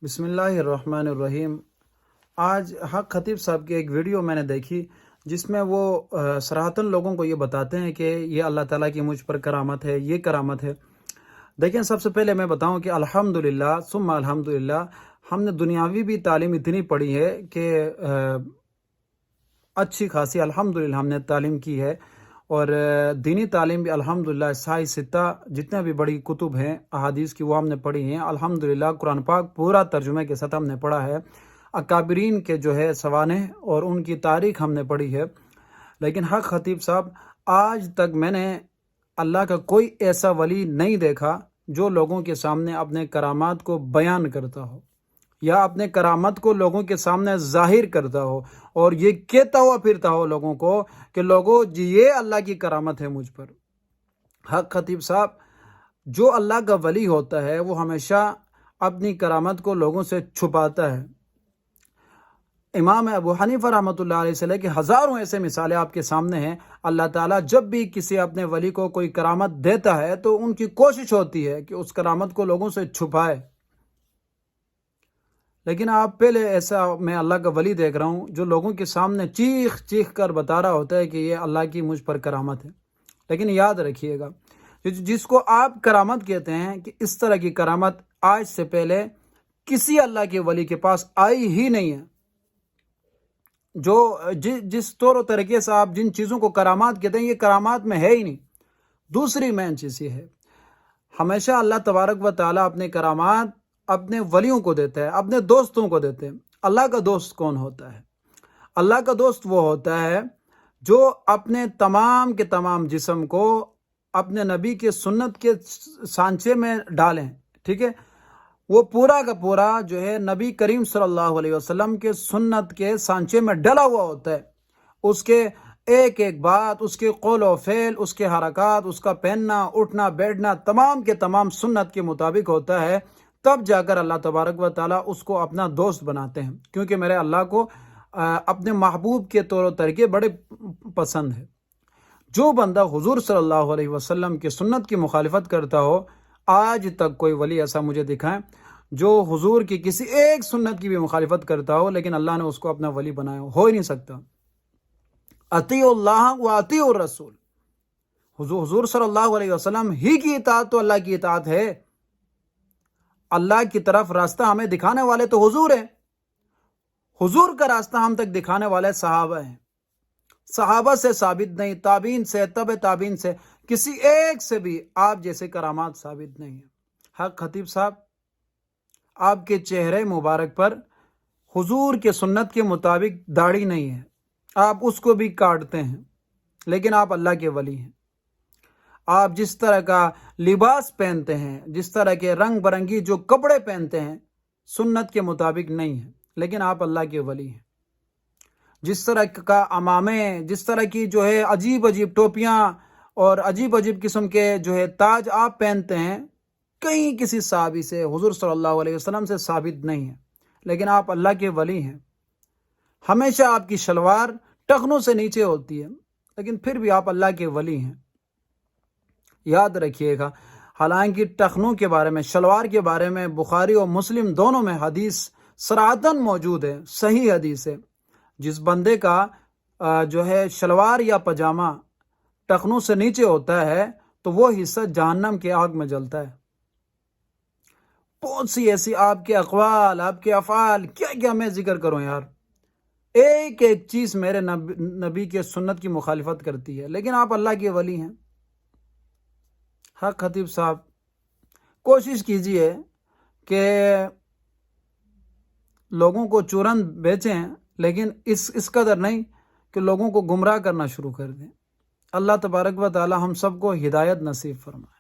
بسم اللہ الرحمن الرحیم۔ آج حق خطیب صاحب کی ایک ویڈیو میں نے دیکھی جس میں وہ صراحتاً لوگوں کو یہ بتاتے ہیں کہ یہ اللہ تعالیٰ کی مجھ پر کرامت ہے، یہ کرامت ہے۔ دیکھیں، سب سے پہلے میں بتاؤں کہ الحمدللہ ثم الحمدللہ ہم نے دنیاوی بھی تعلیم اتنی پڑھی ہے کہ اچھی خاصی الحمدللہ ہم نے تعلیم کی ہے، اور دینی تعلیم بھی الحمدللہ سائے ستہ جتنے بھی بڑی کتب ہیں احادیث کی وہ ہم نے پڑھی ہیں الحمدللہ۔ قرآن پاک پورا ترجمے کے ساتھ ہم نے پڑھا ہے، اکابرین کے جو ہے سوانح اور ان کی تاریخ ہم نے پڑھی ہے۔ لیکن حق خطیب صاحب، آج تک میں نے اللہ کا کوئی ایسا ولی نہیں دیکھا جو لوگوں کے سامنے اپنے کرامات کو بیان کرتا ہو یا اپنے کرامت کو لوگوں کے سامنے ظاہر کرتا ہو اور یہ کہتا ہوا پھرتا ہو لوگوں کو کہ لوگوں جی یہ اللہ کی کرامت ہے مجھ پر۔ حق خطیب صاحب، جو اللہ کا ولی ہوتا ہے وہ ہمیشہ اپنی کرامت کو لوگوں سے چھپاتا ہے۔ امام ابو حنیفہ رحمۃ اللہ علیہ سے لے کے ہزاروں ایسے مثالیں آپ کے سامنے ہیں۔ اللہ تعالیٰ جب بھی کسی اپنے ولی کو کوئی کرامت دیتا ہے تو ان کی کوشش ہوتی ہے کہ اس کرامت کو لوگوں سے چھپائے۔ لیکن آپ پہلے ایسا میں اللہ کا ولی دیکھ رہا ہوں جو لوگوں کے سامنے چیخ چیخ کر بتا رہا ہوتا ہے کہ یہ اللہ کی مجھ پر کرامت ہے۔ لیکن یاد رکھیے گا، جس کو آپ کرامت کہتے ہیں کہ اس طرح کی کرامت آج سے پہلے کسی اللہ کے ولی کے پاس آئی ہی نہیں ہے۔ جو جس طور و طریقے سے آپ جن چیزوں کو کرامات کہتے ہیں یہ کرامات میں ہے ہی نہیں۔ دوسری مین چیز یہ ہے، ہمیشہ اللہ تبارک و تعالیٰ اپنے کرامات اپنے ولیوں کو دیتا ہے، اپنے دوستوں کو دیتے ہیں۔ اللہ کا دوست کون ہوتا ہے؟ اللہ کا دوست وہ ہوتا ہے جو اپنے تمام کے تمام جسم کو اپنے نبی کے سنت کے سانچے میں ڈالیں، ٹھیک ہے؟ وہ پورا کا پورا جو ہے نبی کریم صلی اللہ علیہ وسلم کے سنت کے سانچے میں ڈلا ہوا ہوتا ہے۔ اس کے ایک ایک بات، اس کے قول و فعل، اس کے حرکات، اس کا پہننا اٹھنا بیٹھنا تمام کے تمام سنت کے مطابق ہوتا ہے۔ تب جا کر اللہ تبارک و تعالیٰ اس کو اپنا دوست بناتے ہیں، کیونکہ میرے اللہ کو اپنے محبوب کے طور و طریقے بڑے پسند ہے۔ جو بندہ حضور صلی اللہ علیہ وسلم کی سنت کی مخالفت کرتا ہو، آج تک کوئی ولی ایسا مجھے دکھائیں جو حضور کی کسی ایک سنت کی بھی مخالفت کرتا ہو لیکن اللہ نے اس کو اپنا ولی بنایا ہو ہی نہیں سکتا۔ اطیعوا اللہ و اطیعوا الرسول، حضور صلی اللہ علیہ وسلم ہی کی اطاعت تو اللہ کی اطاعت ہے۔ اللہ کی طرف راستہ ہمیں دکھانے والے تو حضور ہیں، حضور کا راستہ ہم تک دکھانے والے صحابہ ہیں۔ صحابہ سے ثابت نہیں، تابعین سے، تبع تابعین سے، کسی ایک سے بھی آپ جیسے کرامات ثابت نہیں ہیں۔ حق خطیب صاحب، آپ کے چہرے مبارک پر حضور کے سنت کے مطابق داڑھی نہیں ہے، آپ اس کو بھی کاٹتے ہیں، لیکن آپ اللہ کے ولی ہیں۔ آپ جس طرح کا لباس پہنتے ہیں، جس طرح کے رنگ برنگی جو کپڑے پہنتے ہیں، سنت کے مطابق نہیں ہیں، لیکن آپ اللہ کے ولی ہیں۔ جس طرح کا عمامے، جس طرح کی جو ہے عجیب عجیب ٹوپیاں اور عجیب عجیب قسم کے جو ہے تاج آپ پہنتے ہیں، کہیں کسی صحابی سے، حضور صلی اللہ علیہ وسلم سے ثابت نہیں ہے، لیکن آپ اللہ کے ولی ہیں۔ ہمیشہ آپ کی شلوار ٹخنوں سے نیچے ہوتی ہے، لیکن پھر بھی آپ اللہ کے ولی ہیں۔ یاد رکھیے گا، حالانکہ ٹخنوں کے بارے میں، شلوار کے بارے میں بخاری اور مسلم دونوں میں حدیث صراحتاً موجود ہے، صحیح حدیث ہے۔ جس بندے کا جو ہے شلوار یا پاجامہ ٹخنوں سے نیچے ہوتا ہے تو وہ حصہ جہنم کے آگ میں جلتا ہے۔ بہت سی ایسی آپ کے اقوال، آپ کے افعال، کیا کیا میں ذکر کروں یار، ایک ایک چیز میرے نبی کے سنت کی مخالفت کرتی ہے، لیکن آپ اللہ کے ولی ہیں۔ حق خطیب صاحب، کوشش کیجئے کہ لوگوں کو چورن بیچیں، لیکن اس قدر نہیں کہ لوگوں کو گمراہ کرنا شروع کر دیں۔ اللہ تبارک و تعالی ہم سب کو ہدایت نصیب فرمائے۔